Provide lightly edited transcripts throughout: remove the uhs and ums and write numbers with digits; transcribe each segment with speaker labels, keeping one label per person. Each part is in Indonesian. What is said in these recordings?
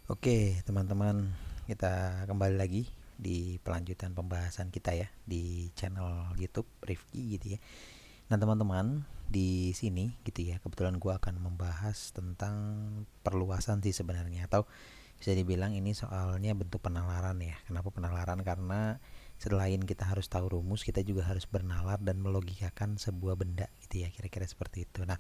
Speaker 1: Oke, teman-teman, kita kembali lagi di pelanjutan pembahasan kita ya di channel YouTube Rifki gitu ya. Nah, teman-teman, di sini gitu ya, kebetulan gue akan membahas tentang perluasan sih sebenarnya, atau bisa dibilang ini soalnya bentuk penalaran ya. Kenapa penalaran? Karena selain kita harus tahu rumus, kita juga harus bernalar dan melogikakan sebuah benda gitu ya, kira-kira seperti itu. Nah,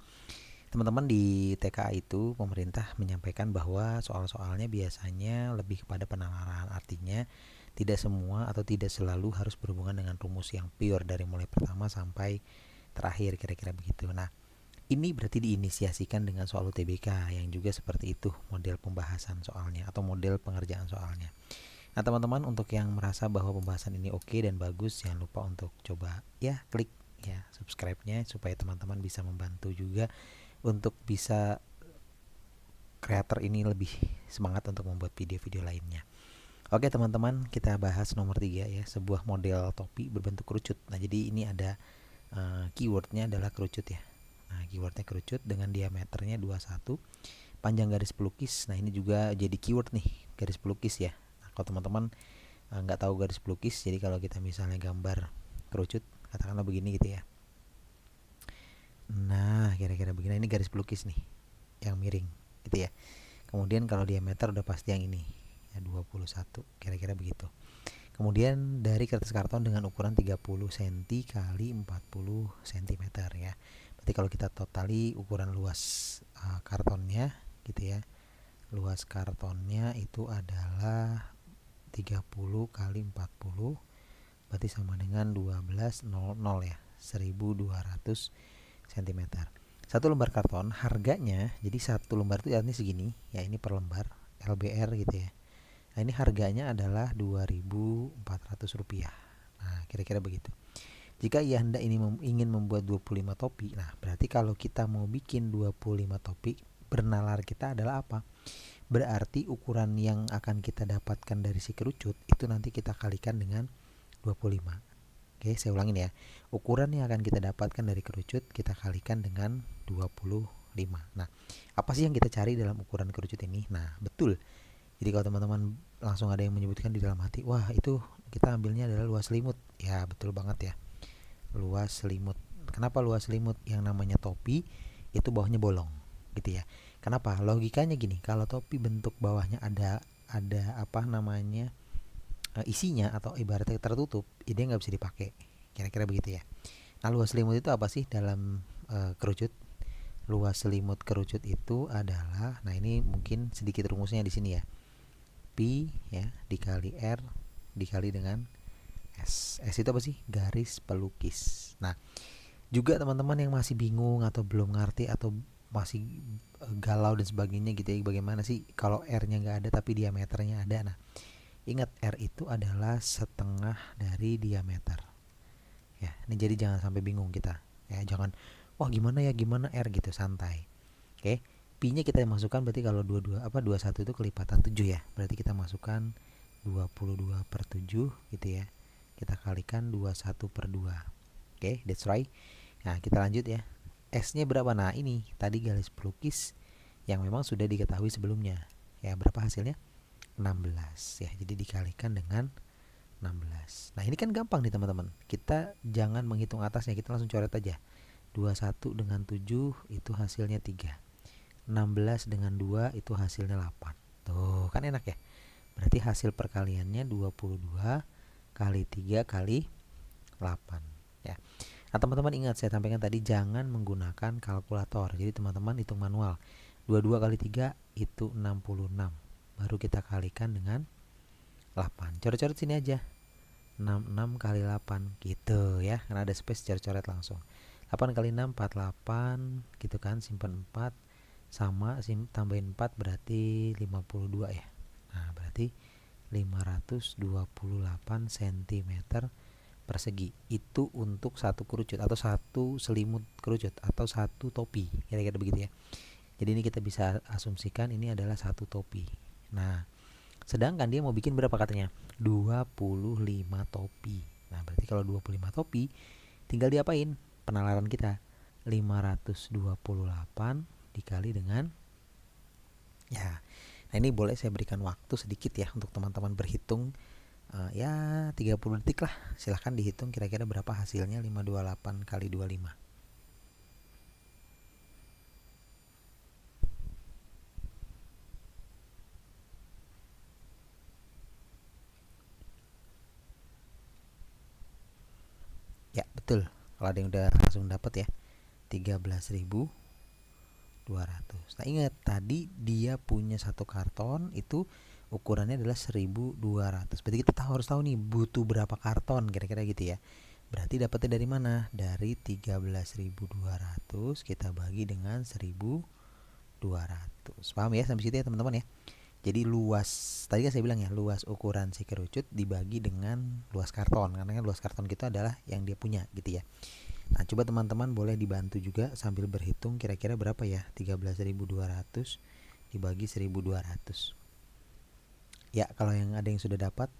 Speaker 1: teman-teman, di TKA itu pemerintah menyampaikan bahwa soal-soalnya biasanya lebih kepada penalaran. Artinya tidak semua atau tidak selalu harus berhubungan dengan rumus yang pure dari mulai pertama sampai terakhir, kira-kira begitu. Nah, ini berarti diinisiasikan dengan soal UTBK yang juga seperti itu model pembahasan soalnya atau model pengerjaan soalnya. Nah, teman-teman, untuk yang merasa bahwa pembahasan ini oke dan bagus, jangan lupa untuk coba ya klik ya subscribe-nya supaya teman-teman bisa membantu juga untuk bisa kreator ini lebih semangat untuk membuat video-video lainnya. Oke, teman-teman, kita bahas nomor 3 ya, sebuah model topi berbentuk kerucut. Nah, jadi ini ada keywordnya adalah kerucut ya. Nah, keywordnya kerucut dengan diameternya 21, panjang garis pelukis. Nah, ini juga jadi keyword nih, garis pelukis ya. Nah, kalau teman-teman nggak tahu garis pelukis, jadi kalau kita misalnya gambar kerucut, katakanlah begini gitu ya. Nah, kira-kira begini, ini garis pelukis nih, yang miring gitu ya. Kemudian kalau diameter udah pasti yang ini ya, 21, kira-kira begitu. Kemudian dari kertas karton dengan ukuran 30 cm kali 40 cm ya. Berarti kalau kita totali ukuran luas kartonnya gitu ya. Luas kartonnya itu adalah 30 kali 40, berarti sama dengan 1200 ya, 1200 cm. Satu lembar karton harganya, jadi satu lembar itu artinya segini ya, ini per lembar LBR gitu ya. Nah, ini harganya adalah Rp2.400. Nah, kira-kira begitu. Jika Anda ini ingin membuat 25 topi, nah berarti kalau kita mau bikin 25 topi, bernalar kita adalah apa? Berarti ukuran yang akan kita dapatkan dari si kerucut itu nanti kita kalikan dengan 25. Oke, saya ulangin ya. Ukuran yang akan kita dapatkan dari kerucut kita kalikan dengan 25. Nah, apa sih yang kita cari dalam ukuran kerucut ini? Nah, betul. Jadi kalau teman-teman langsung ada yang menyebutkan di dalam hati, wah itu kita ambilnya adalah luas selimut. Ya, betul banget ya. Luas selimut. Kenapa luas selimut? Yang namanya topi itu bawahnya bolong, gitu ya. Kenapa? Logikanya gini, kalau topi bentuk bawahnya ada apa namanya? Isinya atau ibaratnya tertutup, dia nggak bisa dipakai. Kira-kira begitu ya. Nah, luas selimut itu apa sih dalam kerucut? Luas selimut kerucut itu adalah, nah ini mungkin sedikit rumusnya di sini ya. Pi ya dikali R dikali dengan S. S itu apa sih? Garis pelukis. Nah, juga teman-teman yang masih bingung atau belum ngerti atau masih galau dan sebagainya gitu ya, bagaimana sih kalau R-nya nggak ada tapi diameternya ada. Nah, ingat R itu adalah setengah dari diameter. Ya, ini jadi jangan sampai bingung kita. Ya, jangan wah gimana ya gimana R gitu, santai. Oke. Pi-nya kita masukkan, berarti kalau 21 itu kelipatan 7 ya. Berarti kita masukkan 22/7 gitu ya. Kita kalikan 21/2. Oke, that's right. Nah, kita lanjut ya. S-nya berapa? Nah, ini tadi garis pelukis yang memang sudah diketahui sebelumnya. Ya, berapa hasilnya? 16 ya. Jadi dikalikan dengan 16. Nah, ini kan gampang nih teman-teman. Kita jangan menghitung atasnya, kita langsung coret aja. 21 dengan 7 itu hasilnya 3. 16 dengan 2 itu hasilnya 8. Tuh, kan enak ya. Berarti hasil perkaliannya 22 kali 3 kali 8 ya. Nah, teman-teman ingat saya sampaikan tadi jangan menggunakan kalkulator. Jadi teman-teman hitung manual. 22 kali 3 itu 66. Baru kita kalikan dengan 8. Coret-coret sini aja. 66 kali 8 gitu ya. Karena ada space, coret-coret langsung. 8 kali 6 48 gitu kan, simpan 4 sama tambahin 4 berarti 52 ya. Nah, berarti 528 cm persegi. Itu untuk satu kerucut atau satu selimut kerucut atau satu topi. Kira-kira begitu ya. Jadi ini kita bisa asumsikan ini adalah satu topi. Nah, sedangkan dia mau bikin berapa katanya? 25 topi. Nah, berarti kalau 25 topi tinggal diapain? Penalaran kita 528 dikali dengan ya. Nah, ini boleh saya berikan waktu sedikit ya untuk teman-teman berhitung, ya 30 detik lah. Silahkan dihitung kira-kira berapa hasilnya 528 kali 25. Ya betul, kalau ada yang udah langsung dapat ya 13.200. Nah ingat tadi dia punya satu karton itu ukurannya adalah 1.200. Berarti kita harus tahu nih butuh berapa karton kira-kira gitu ya. Berarti dapatnya dari mana? Dari 13.200 kita bagi dengan 1.200. Paham ya sampai situ ya teman-teman ya. Jadi luas, tadi kan saya bilang ya, luas ukuran si kerucut dibagi dengan luas karton, karena kan luas karton kita adalah yang dia punya gitu ya. Nah coba teman-teman boleh dibantu juga sambil berhitung kira-kira berapa ya 13.200 dibagi 1.200. Ya kalau yang ada yang sudah dapat,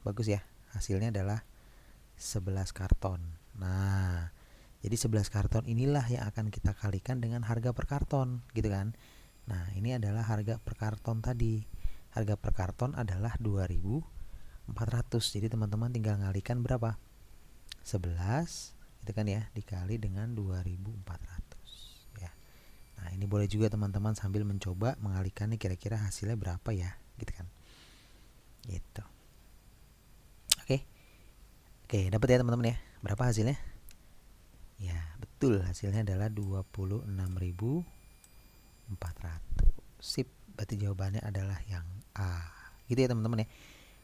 Speaker 1: bagus ya, hasilnya adalah 11 karton. Nah jadi 11 karton inilah yang akan kita kalikan dengan harga per karton gitu kan. Nah ini adalah harga per karton tadi. Harga per karton adalah 2.400. Jadi teman-teman tinggal ngalikan berapa? 11 itu kan ya, dikali dengan 2.400 ya. Nah ini boleh juga teman-teman sambil mencoba mengalikannya kira-kira hasilnya berapa ya gitu kan. Gitu. Oke. Oke, dapat ya teman-teman ya. Berapa hasilnya? Ya, betul, hasilnya adalah 26.400. Sip, berarti jawabannya adalah yang A. Gitu ya teman-teman ya.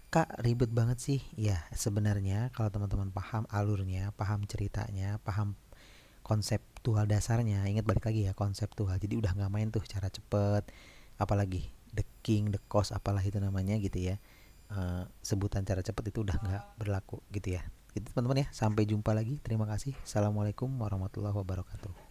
Speaker 1: Kak, ribet banget sih. Ya, sebenarnya kalau teman-teman paham alurnya, paham ceritanya, paham konseptual dasarnya, ingat balik lagi ya konseptual. Jadi udah nggak main tuh cara cepet, apalagi the king, the cost, apalah itu namanya gitu ya. Sebutan cara cepet itu udah nggak berlaku gitu ya. Gitu teman-teman ya. Sampai jumpa lagi. Terima kasih. Assalamualaikum warahmatullahi wabarakatuh.